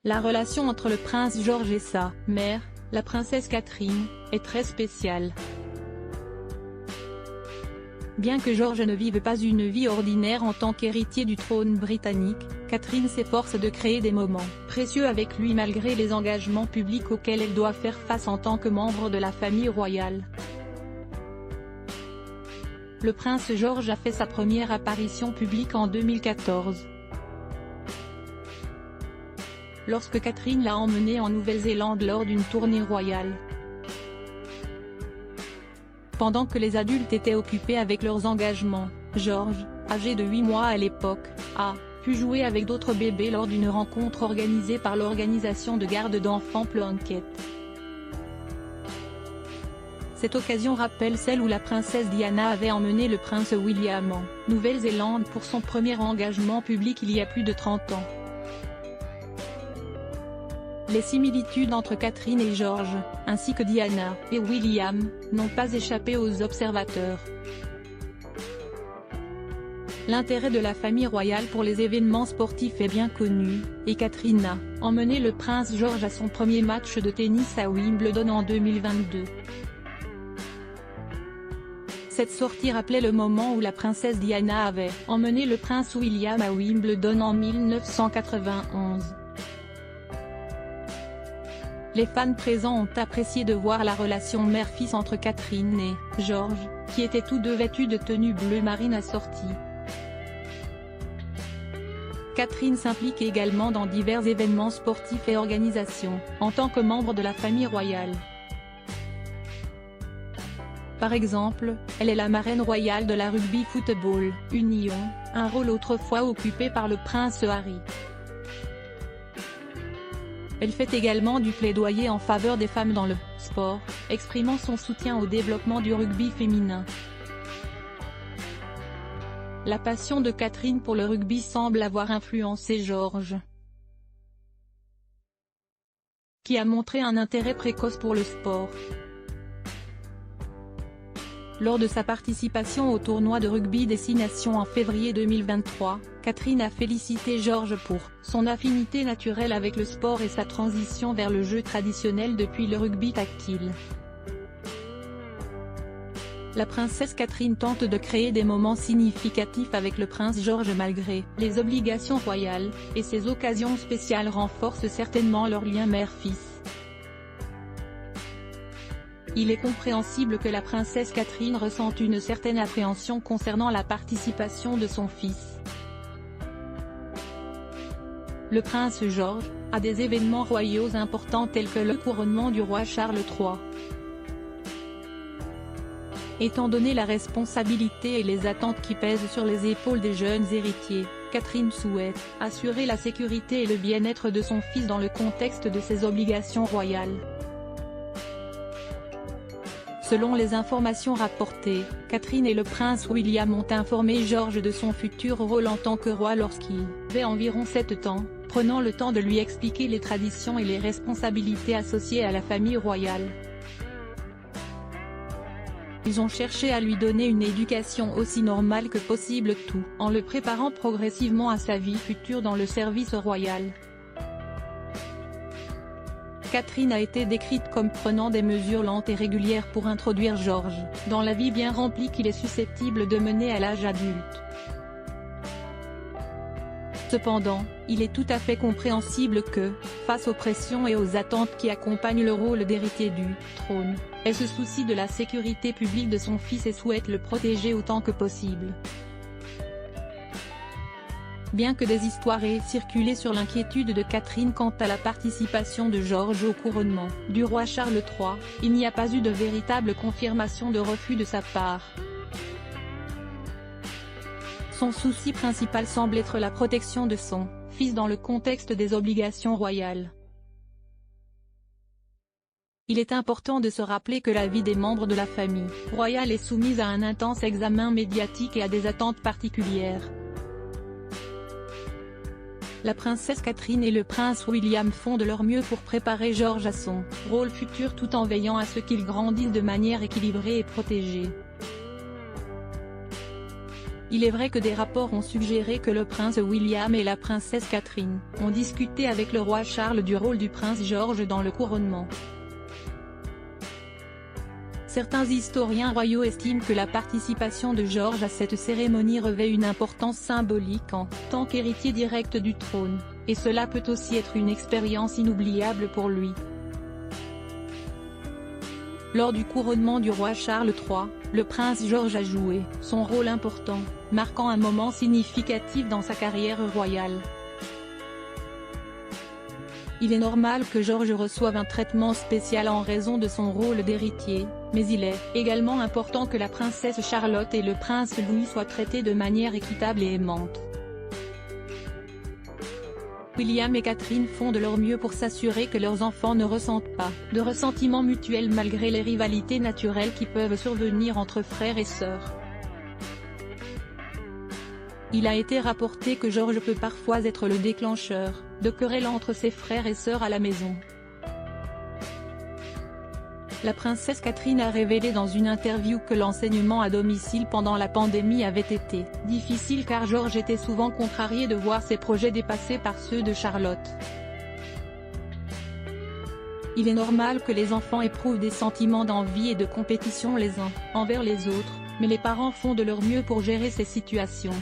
La relation entre le prince George et sa mère, la princesse Catherine, est très spéciale. Bien que George ne vive pas une vie ordinaire en tant qu'héritier du trône britannique, Catherine s'efforce de créer des moments précieux avec lui malgré les engagements publics auxquels elle doit faire face en tant que membre de la famille royale. Le prince George a fait sa première apparition publique en 2014. Lorsque Catherine l'a emmené en Nouvelle-Zélande lors d'une tournée royale. Pendant que les adultes étaient occupés avec leurs engagements, George, âgé de 8 mois à l'époque, a pu jouer avec d'autres bébés lors d'une rencontre organisée par l'organisation de garde d'enfants Plunkett. Cette occasion rappelle celle où la princesse Diana avait emmené le prince William en Nouvelle-Zélande pour son premier engagement public il y a plus de 30 ans. Les similitudes entre Catherine et George, ainsi que Diana et William, n'ont pas échappé aux observateurs. L'intérêt de la famille royale pour les événements sportifs est bien connu, et Catherine a emmené le prince George à son premier match de tennis à Wimbledon en 2022. Cette sortie rappelait le moment où la princesse Diana avait emmené le prince William à Wimbledon en 1991. Les fans présents ont apprécié de voir la relation mère-fils entre Catherine et George, qui étaient tous deux vêtus de tenues bleu marine assorties. Catherine s'implique également dans divers événements sportifs et organisations, en tant que membre de la famille royale. Par exemple, elle est la marraine royale de la Rugby Football Union, un rôle autrefois occupé par le prince Harry. Elle fait également du plaidoyer en faveur des femmes dans le sport, exprimant son soutien au développement du rugby féminin. La passion de Catherine pour le rugby semble avoir influencé George, qui a montré un intérêt précoce pour le sport. Lors de sa participation au tournoi de rugby des 6 nations en février 2023, Catherine a félicité George pour son affinité naturelle avec le sport et sa transition vers le jeu traditionnel depuis le rugby tactile. La princesse Catherine tente de créer des moments significatifs avec le prince George malgré les obligations royales, et ces occasions spéciales renforcent certainement leur lien mère-fils. Il est compréhensible que la princesse Catherine ressente une certaine appréhension concernant la participation de son fils. Le prince George a des événements royaux importants tels que le couronnement du roi Charles III. Étant donné la responsabilité et les attentes qui pèsent sur les épaules des jeunes héritiers, Catherine souhaite assurer la sécurité et le bien-être de son fils dans le contexte de ses obligations royales. Selon les informations rapportées, Catherine et le prince William ont informé George de son futur rôle en tant que roi lorsqu'il avait environ 7 ans, prenant le temps de lui expliquer les traditions et les responsabilités associées à la famille royale. Ils ont cherché à lui donner une éducation aussi normale que possible tout en le préparant progressivement à sa vie future dans le service royal. Catherine a été décrite comme prenant des mesures lentes et régulières pour introduire George dans la vie bien remplie qu'il est susceptible de mener à l'âge adulte. Cependant, il est tout à fait compréhensible que, face aux pressions et aux attentes qui accompagnent le rôle d'héritier du trône, elle se soucie de la sécurité publique de son fils et souhaite le protéger autant que possible. Bien que des histoires aient circulé sur l'inquiétude de Catherine quant à la participation de George au couronnement du roi Charles III, il n'y a pas eu de véritable confirmation de refus de sa part. Son souci principal semble être la protection de son fils dans le contexte des obligations royales. Il est important de se rappeler que la vie des membres de la famille royale est soumise à un intense examen médiatique et à des attentes particulières. La princesse Catherine et le prince William font de leur mieux pour préparer George à son rôle futur tout en veillant à ce qu'il grandisse de manière équilibrée et protégée. Il est vrai que des rapports ont suggéré que le prince William et la princesse Catherine ont discuté avec le roi Charles du rôle du prince George dans le couronnement. Certains historiens royaux estiment que la participation de George à cette cérémonie revêt une importance symbolique en tant qu'héritier direct du trône, et cela peut aussi être une expérience inoubliable pour lui. Lors du couronnement du roi Charles III, le prince George a joué son rôle important, marquant un moment significatif dans sa carrière royale. Il est normal que George reçoive un traitement spécial en raison de son rôle d'héritier, mais il est également important que la princesse Charlotte et le prince Louis soient traités de manière équitable et aimante. William et Catherine font de leur mieux pour s'assurer que leurs enfants ne ressentent pas de ressentiment mutuel malgré les rivalités naturelles qui peuvent survenir entre frères et sœurs. Il a été rapporté que George peut parfois être le déclencheur de querelles entre ses frères et sœurs à la maison. La princesse Catherine a révélé dans une interview que l'enseignement à domicile pendant la pandémie avait été difficile car George était souvent contrarié de voir ses projets dépassés par ceux de Charlotte. Il est normal que les enfants éprouvent des sentiments d'envie et de compétition les uns envers les autres, mais les parents font de leur mieux pour gérer ces situations.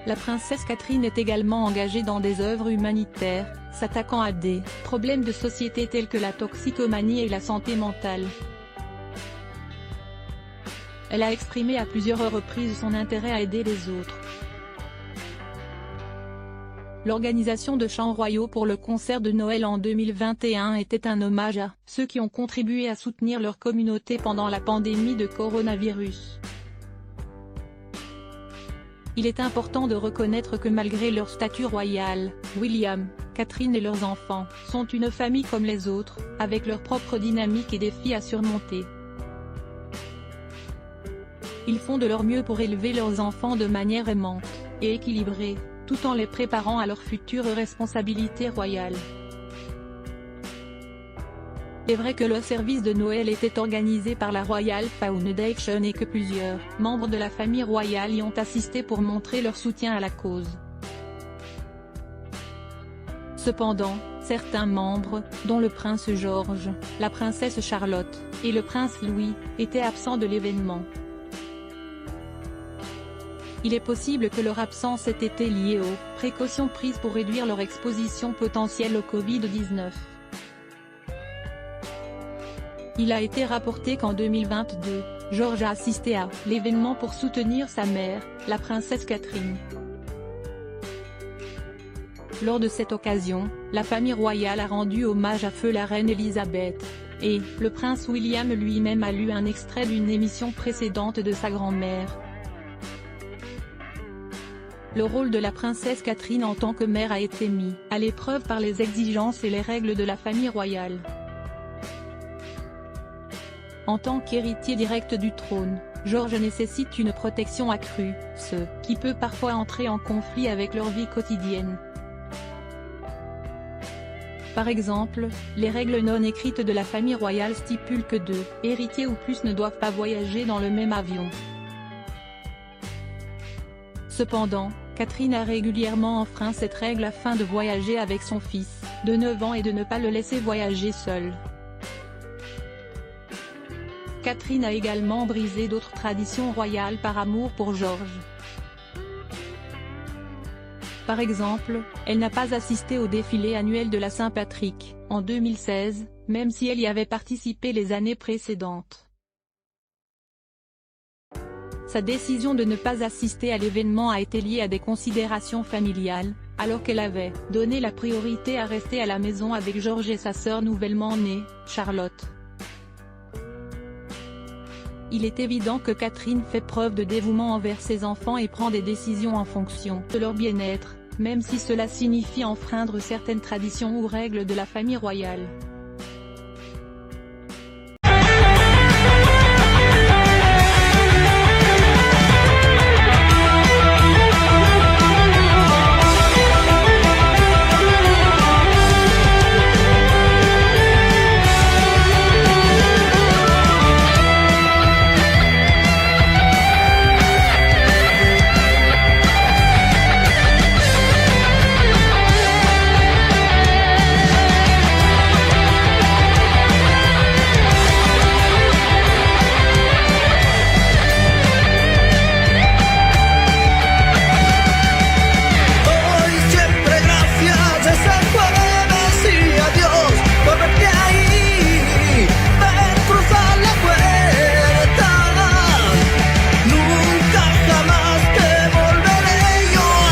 La princesse Catherine est également engagée dans des œuvres humanitaires, s'attaquant à des problèmes de société tels que la toxicomanie et la santé mentale. Elle a exprimé à plusieurs reprises son intérêt à aider les autres. L'organisation de chants royaux pour le concert de Noël en 2021 était un hommage à ceux qui ont contribué à soutenir leur communauté pendant la pandémie de coronavirus. Il est important de reconnaître que malgré leur statut royal, William, Catherine et leurs enfants sont une famille comme les autres, avec leur propre dynamique et défis à surmonter. Ils font de leur mieux pour élever leurs enfants de manière aimante et équilibrée, tout en les préparant à leurs futures responsabilités royales. Il est vrai que le service de Noël était organisé par la Royal Foundation et que plusieurs membres de la famille royale y ont assisté pour montrer leur soutien à la cause. Cependant, certains membres, dont le prince George, la princesse Charlotte, et le prince Louis, étaient absents de l'événement. Il est possible que leur absence ait été liée aux précautions prises pour réduire leur exposition potentielle au Covid-19. Il a été rapporté qu'en 2022, George a assisté à l'événement pour soutenir sa mère, la princesse Catherine. Lors de cette occasion, la famille royale a rendu hommage à feu la reine Elisabeth, et le prince William lui-même a lu un extrait d'une émission précédente de sa grand-mère. Le rôle de la princesse Catherine en tant que mère a été mis à l'épreuve par les exigences et les règles de la famille royale. En tant qu'héritier direct du trône, George nécessite une protection accrue, ce qui peut parfois entrer en conflit avec leur vie quotidienne. Par exemple, les règles non écrites de la famille royale stipulent que 2 héritiers ou plus ne doivent pas voyager dans le même avion. Cependant, Catherine a régulièrement enfreint cette règle afin de voyager avec son fils, de 9 ans et de ne pas le laisser voyager seul. Catherine a également brisé d'autres traditions royales par amour pour George. Par exemple, elle n'a pas assisté au défilé annuel de la Saint-Patrick, en 2016, même si elle y avait participé les années précédentes. Sa décision de ne pas assister à l'événement a été liée à des considérations familiales, alors qu'elle avait donné la priorité à rester à la maison avec George et sa sœur nouvellement née, Charlotte. Il est évident que Catherine fait preuve de dévouement envers ses enfants et prend des décisions en fonction de leur bien-être, même si cela signifie enfreindre certaines traditions ou règles de la famille royale.